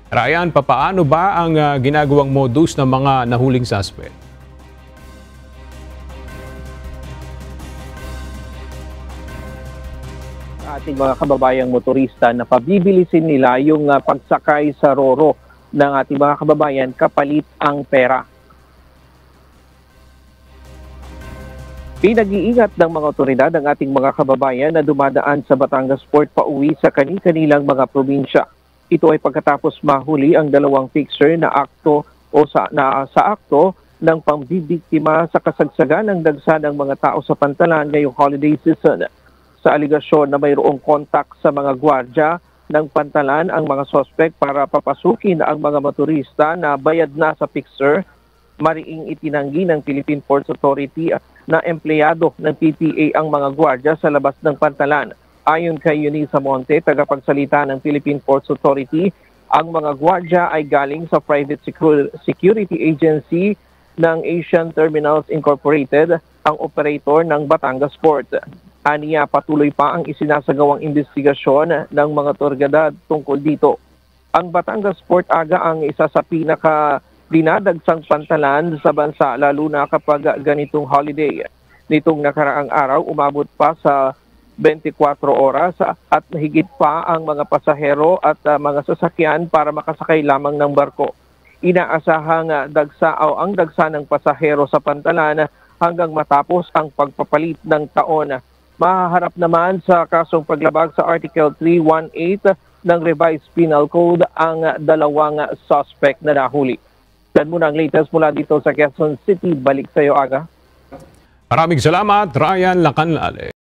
Ryan, papaano ba ang ginagawang modus ng mga nahuling suspect? Ating mga kababayang motorista na pabibilisin nila yung pagsakay sa roro ng ating mga kababayan kapalit ang pera. Pinag-iingat ng mga otoridad ang ating mga kababayan na dumadaan sa Batangas Port pauwi sa kani-kanilang mga probinsya. Ito ay pagkatapos mahuli ang dalawang fixer na sa akto ng pambibiktima sa kasagsagan ng dagsa ng mga tao sa Pantalan ngayong holiday season. Sa aligasyon na mayroong kontak sa mga gwardya ng Pantalan ang mga suspect para papasukin ang mga motorista na bayad na sa fixer, mariing itinanggi ng Philippine Ports Authority na empleyado ng PPA ang mga gwardya sa labas ng Pantalan. Ayon kay Eunice Monte, tagapagsalita ng Philippine Ports Authority, ang mga gwardya ay galing sa private security agency ng Asian Terminals Incorporated, ang operator ng Batangas Port. Aniya, patuloy pa ang isinasagawang investigasyon ng mga otoridad tungkol dito. Ang Batangas Port aga ang isa sa dinadagsang pantalan sa bansa, lalo na kapag ganitong holiday. Nitong nakaraang araw, umabot pa sa 24 oras at higit pa ang mga pasahero at mga sasakyan para makasakay lamang ng barko. Inaasahang ang dagsa ng pasahero sa Pantalan hanggang matapos ang pagpapalit ng taon. Mahaharap naman sa kasong paglabag sa Article 318 ng Revised Penal Code ang dalawang suspect na nahuli. Yan muna ang latest mula dito sa Quezon City. Balik sa iyo, Aga. Maraming salamat, Ryan Lacanlale.